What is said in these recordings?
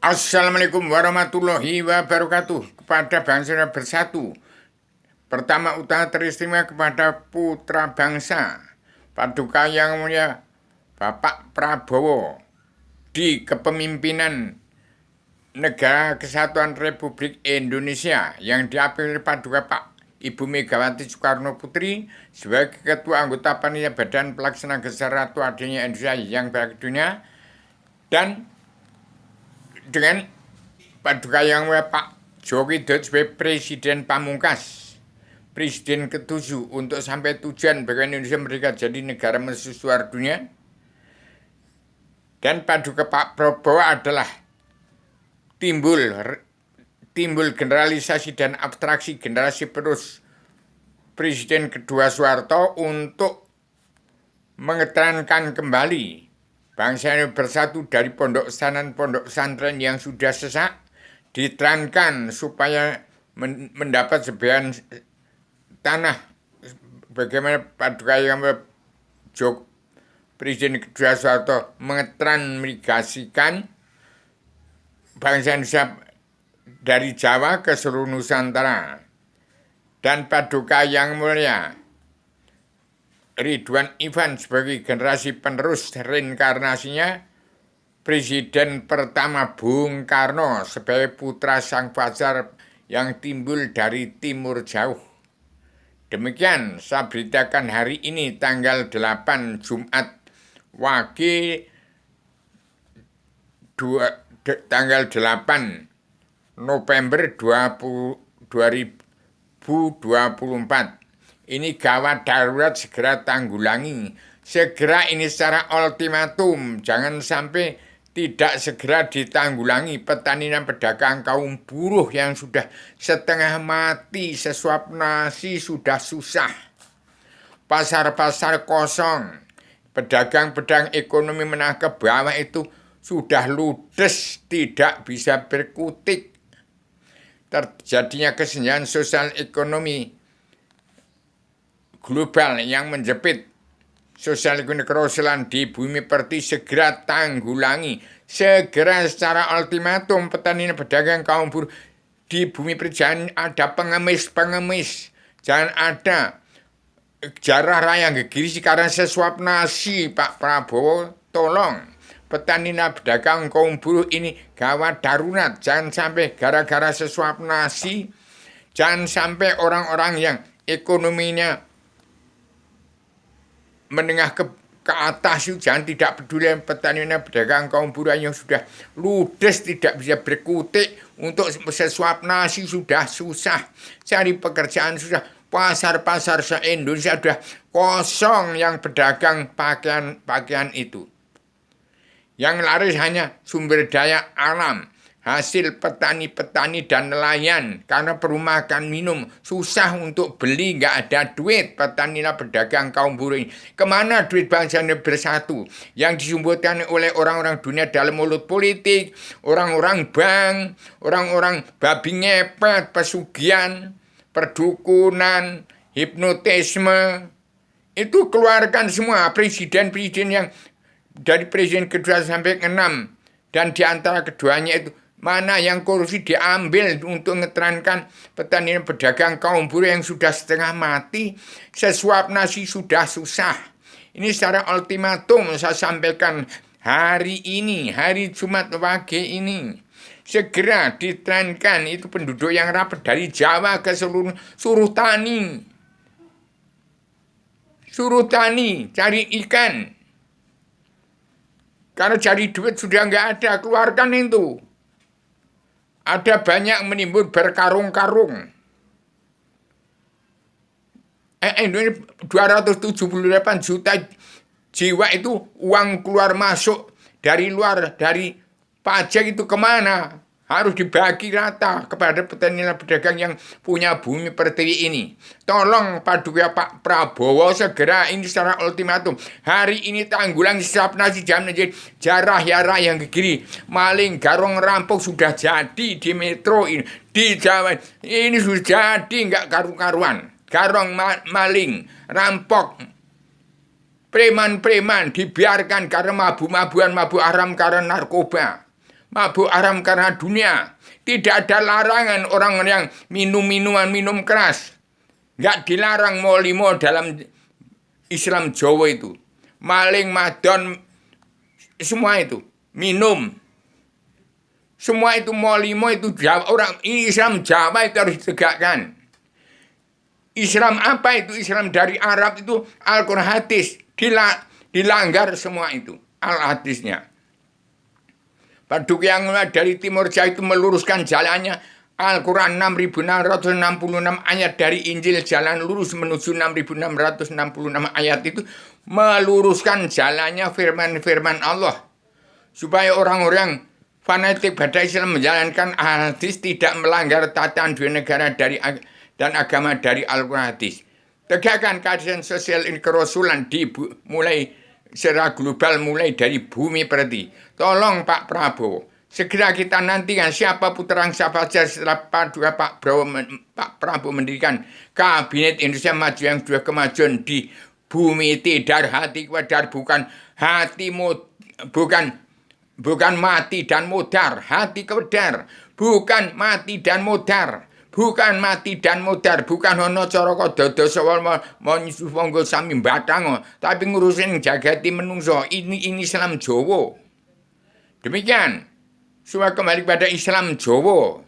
Assalamualaikum warahmatullahi wabarakatuh. Kepada bangsa yang bersatu. Pertama utama teristimewa kepada putra bangsa Paduka Yang Mulia Bapak Prabowo di kepemimpinan Negara Kesatuan Republik Indonesia yang diambil Paduka Pak Ibu Megawati Soekarno Putri sebagai Ketua Anggota Panitia Badan Pelaksana Kesejahteraan Adanya Indonesia yang Baik Dunia, dan dengan Paduka Yang Mulia Pak Joko Widodo sebagai Presiden Pamungkas, Presiden ke-7 untuk sampai tujuan bagaimana Indonesia merdeka jadi negara mercusuar dunia. Dan Paduka Pak Prabowo adalah timbul generalisasi dan abstraksi generasi penerus Presiden kedua Soeharto untuk mengeterankan kembali bangsa ini bersatu dari pondok pesantren yang sudah sesak, diterankan supaya mendapat sebagian tanah. Bagaimana Paduka Yang Presiden kedua Soeharto mengetransmigrasikan bangsa Indonesia dari Jawa ke seluruh Nusantara. Dan Paduka Yang Mulia Ridwan Ivan sebagai generasi penerus reinkarnasinya Presiden pertama Bung Karno sebagai putra sang fajar yang timbul dari timur jauh. Demikian saya beritakan hari ini tanggal 8 Jumat Wage tanggal 8 November 2024. Ini gawat darurat, segera tanggulangi. Segera ini secara ultimatum. Jangan sampai tidak segera ditanggulangi petani dan pedagang kaum buruh yang sudah setengah mati, sesuap nasi sudah susah. Pasar-pasar kosong. Pedagang-pedagang ekonomi menengah ke bawah itu sudah ludes, tidak bisa berkutik. Terjadinya kesenjangan sosial ekonomi global yang menjepit sosial ekonomi kerusuhan di bumi perti segera tanggulangi. Segera secara ultimatum petani dan pedagang kaum buruh di bumi perjanjian ada pengemis-pengemis. Jangan ada jarah raya gegirisi karena sesuap nasi. Pak Prabowo tolong petani dan pedagang kaum buruh ini gawat darurat. Jangan sampai gara-gara sesuap nasi. Jangan sampai orang-orang yang ekonominya menengah ke atas itu jangan tidak peduli petani dan pedagang kaum buruh yang sudah ludes, tidak bisa berkutik, untuk sesuap nasi sudah susah, cari pekerjaan susah, pasar-pasar se-Indonesia sudah kosong yang pedagang pakaian itu. Yang laris hanya sumber daya alam, hasil petani-petani dan nelayan, karena perlu makan minum, susah untuk beli, nggak ada duit petani dan pedagang kaum buruh ini. Kemana duit bangsa ini bersatu yang disumburkan oleh orang-orang dunia dalam mulut politik, orang-orang bank, orang-orang babi ngepet, pesugihan, perdukunan, hipnotisme. Itu keluarkan semua presiden-presiden yang dari presiden kedua sampai ke-6, dan diantara keduanya itu mana yang korupsi diambil untuk ngeterankan petani dan pedagang kaum buruh yang sudah setengah mati, sesuap nasi sudah susah. Ini secara ultimatum saya sampaikan hari ini, hari Jumat Wage ini. Segera ditrenkan itu penduduk yang rapat dari Jawa ke suruh tani. Suruh tani, cari ikan. Karena cari duit sudah nggak ada, keluarkan itu. Ada banyak menimbun berkarung-karung. Indonesia 278 juta jiwa itu uang keluar masuk dari luar, dari pajak itu kemana? Harus dibagi rata kepada petani dan pedagang yang punya bumi pertiwi ini. Tolong Paduka Pak Prabowo segera ini secara ultimatum. Hari ini tanggulangi siap nasi jam menjadi jarah yara yang ke kiri. Maling, garong, rampok sudah jadi di metro ini. Di Jawa ini sudah jadi, nggak karu-karuan. Garong, maling, rampok, preman-preman dibiarkan karena mabuk-mabuan, mabuk haram karena narkoba. mabuk haram karena dunia. Tidak ada larangan orang yang minum keras. Nggak dilarang molimo dalam Islam Jawa itu. Maling, madon, semua itu. Minum. Semua itu molimo itu orang Islam Jawa itu harus ditegakkan. Islam apa itu? Islam dari Arab itu Al-Quran hadis. Dilanggar semua itu. Al-hadisnya. Paduk yang dari Timur Jaya itu meluruskan jalannya. Al-Quran 6.666 ayat dari Injil jalan lurus menuju 6.666 ayat itu. Meluruskan jalannya firman-firman Allah. Supaya orang-orang fanatik pada Islam menjalankan hadis tidak melanggar tatanan dua negara dan agama dari Al-Quran hadis. Tegakkan keadilan sosial ini kerasulan mulai secara global mulai dari bumi perti. Tolong Pak Prabowo, segera kita nantikan siapa putra siapa saja setelah Pak Prabowo mendirikan Kabinet Indonesia Maju yang sudah kemajuan di bumi tidak hati kewadar bukan bukan mati dan mudar, hati kewadar, bukan mati dan mudar. Bukan mati dan mudar, bukan hono cara dodo sawal mau nyusuh monggo sami batang, tapi ngurusin jagati menungso. Ini Islam Jawa. Demikian. Semua kembali pada Islam Jawa.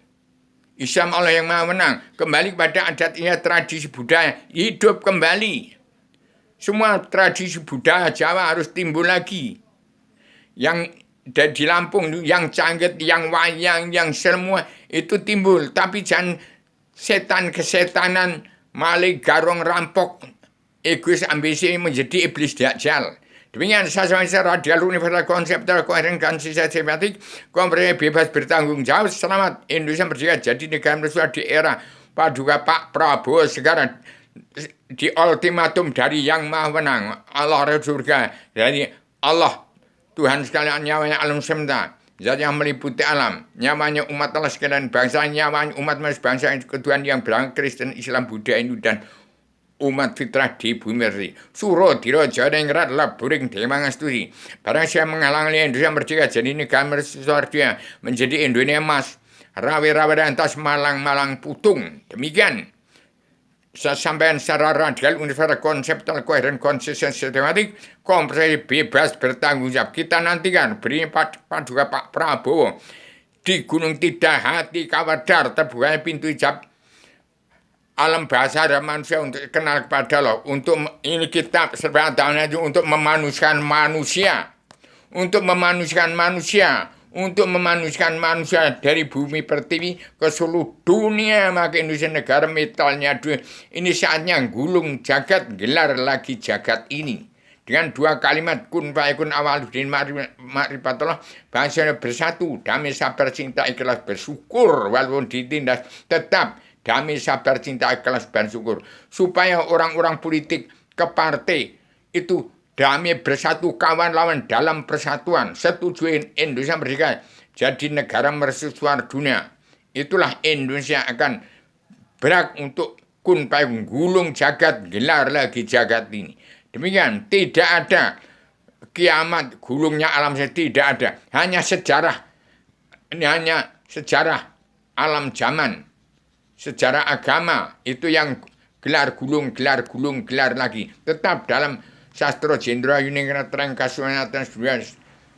Islam Allah yang Maha Menang. Kembali pada adat tradisi budaya. Hidup kembali. Semua tradisi budaya Jawa harus timbul lagi. Yang di Lampung, yang cangget, yang wayang, yang semua itu timbul. Tapi jangan setan-kesetanan, maling, garong, rampok, egois, ambisi menjadi iblis dajjal. Demikian saya radial universal konseptual koheren sistematik komprehensif bebas bertanggung jawab. Selamat Indonesia merdeka jadi negara besar di era Paduka Pak Prabowo sekarang di ultimatum dari Yang Maha Menang Allah surga dari Allah Tuhan sekalian nyawanya alam semesta. Zat yang meliputi alam, nyamanya umat Allah sekalian bangsa, nyamanya umat manusia bangsa ketuhanan yang beragama Kristen, Islam, Buddha, Hindu, dan umat fitrah di bumi ini. Suro, diro, jada, ngerat, laburing, demang, studi. Barang saya menghalangi Indonesia merdeka, jadi negara mersuardia, menjadi Indonesia emas, rawe-rawe dan tas malang-malang putung. Demikian. Saya sampaikan secara radikal, universal, konseptual, koheren, konsisten, sistematik, komprehensif, bebas, bertanggung jawab. Kita nantikan beri Paduka Pak Prabowo di Gunung Tidak hati kawadar terbukanya pintu hijab alam bahasa dan manusia untuk kenal kepada Allah. Untuk ini kita serba tahunnya untuk memanusiakan manusia. Untuk memanusiakan manusia. Untuk memanusiakan manusia dari bumi pertiwi ke seluruh dunia. Maka Indonesia negara metalnya ini saatnya gulung jagat, gelar lagi jagat ini. Dengan dua kalimat kun fayakun awaluddin ma'rifatullah, bangsa bersatu, damai sabar cinta ikhlas bersyukur walaupun ditindas tetap damai sabar cinta ikhlas bersyukur. Supaya orang-orang politik ke partai itu damai bersatu kawan lawan dalam persatuan. Setuju Indonesia merdeka jadi negara mercusuar dunia. Itulah Indonesia akan berak untuk kun payung gulung jagat, gelar lagi jagat ini. Demikian, tidak ada kiamat gulungnya alam tidak ada. Hanya sejarah. Ini hanya sejarah alam zaman. Sejarah agama itu yang gelar gulung, gelar lagi. Tetap dalam Sastra Jenderal Unicredit Terang Kasunanan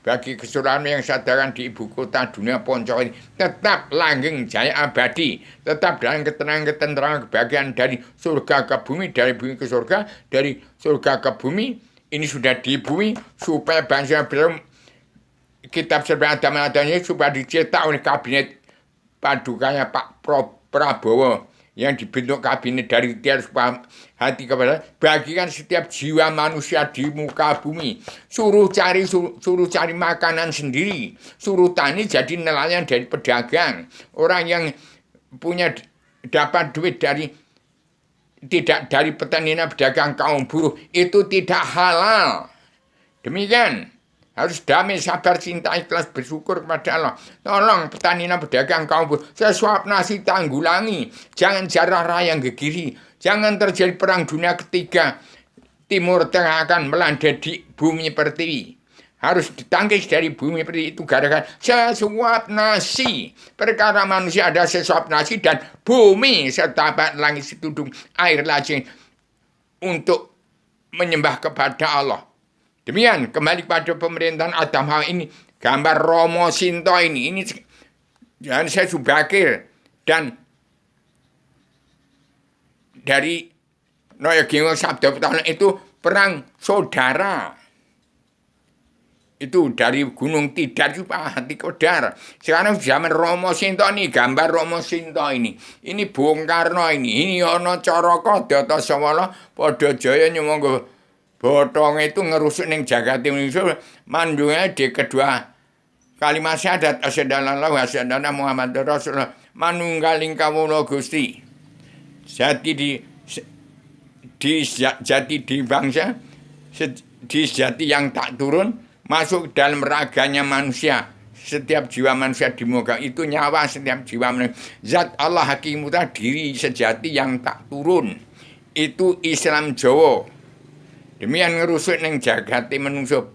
bagi keseluruhan yang sadaran di ibu kota dunia Poncol ini tetap langgeng jaya abadi, tetap dalam ketenangan kebahagiaan dari surga ke bumi, dari bumi ke surga, dari surga ke bumi. Ini sudah di bumi supaya bangsa belum kitab serba adanya supaya dicetak oleh kabinet Padukanya Pak Prabowo yang dibentuk kabinet dari tiar hati kepada bagikan setiap jiwa manusia di muka bumi. Suruh cari makanan sendiri. Suruh tani jadi nelayan dari pedagang. Orang yang punya dapat duit tidak dari petani pedagang kaum buruh itu tidak halal. Demikian. Harus damai, sabar, cinta, ikhlas, bersyukur kepada Allah. Tolong petani dan pedagang kaum buruh, sesuap nasi tanggulangi. Jangan jarah raya ke kiri. Jangan terjadi perang dunia ketiga. Timur Tengah akan melanda di bumi pertiwi. harus ditangkis dari bumi seperti itu gara-gara sesuap nasi. Perkara manusia ada sesuap nasi dan bumi setapak langit setudung air lagi untuk menyembah kepada Allah. Demikian kembali pada pemerintahan Adam Hawa ini gambar Romo Sinto ini dan saya Subakir dan dari Noya Gengo Sabda Pertama itu perang saudara. Itu dari Gunung Tidar itu Pak Hati Kodar. Sekarang zaman Romo Sinto ini, gambar Romo Sinto ini. Ini Bung Karno ini ana Caraka Datasawala padha jaya nyuwun botong itu ngerusuk ning jagat Indonesia mandungnya di kedua kalimat syahadat asyhadu wa Muhammad Rasulullah manunggaling kawula Gusti. Jati di bangsa, di jati yang tak turun masuk dalam raganya manusia. Setiap jiwa manusia di muka itu nyawa setiap jiwa manusia. Zat Allah Hakimuta diri sejati yang tak turun. Itu Islam Jawa. Demikian ngerusuk ning jagati manusia.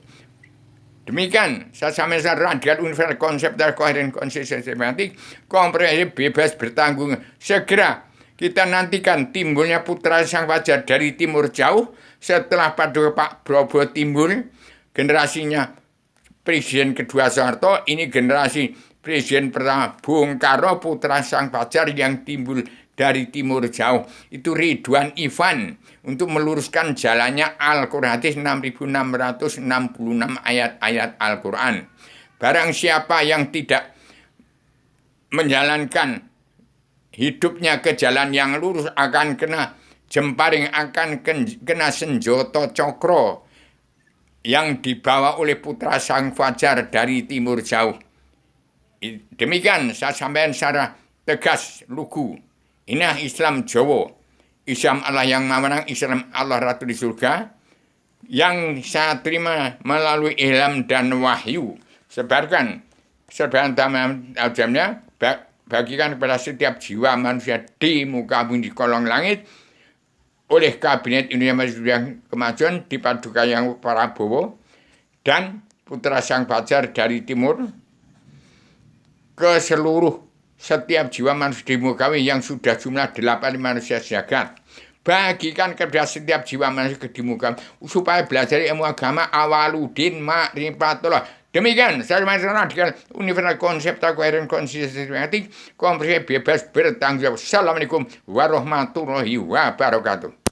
Demikian sesama radikal universal konsep dan koheren konsistensi komprehensif bebas bertanggung. Segera kita nantikan timbulnya putra sang fajar dari timur jauh setelah Paduka Pak Brobo timbul. Generasinya Presiden kedua Soeharto, ini generasi Presiden pertama Bung Karno putra sang fajar yang timbul dari timur jauh. Itu Ridwan Ivan untuk meluruskan jalannya Al-Quran hadis 6666 ayat-ayat Al-Quran. Barang siapa yang tidak menjalankan hidupnya ke jalan yang lurus akan kena jemparing, akan kena senjata cokro yang dibawa oleh putra sang fajar dari timur jauh. Demikian saya sampaikan secara tegas lugu. Inilah Islam Jawa. Islam Allah yang Maha, Islam Allah Ratu di surga yang saya terima melalui ilham dan wahyu. Sebarkan jamnya, bagikan kepada setiap jiwa manusia di muka bumi di kolong langit oleh Kabinet Indonesia Maju Kemajuan di Paduka yang Prabowo dan putra sang fajar dari timur ke seluruh setiap jiwa manusia di muka bumi yang sudah jumlah 8 manusia jagat. Bagikan kepada setiap jiwa manusia di muka supaya belajar ilmu agama awaludin ma'rifatullah. Demikian saya radikal universal konsep koheren konsistensi komprehensif bebas bertanggung jawab. Assalamualaikum warahmatullahi wabarakatuh.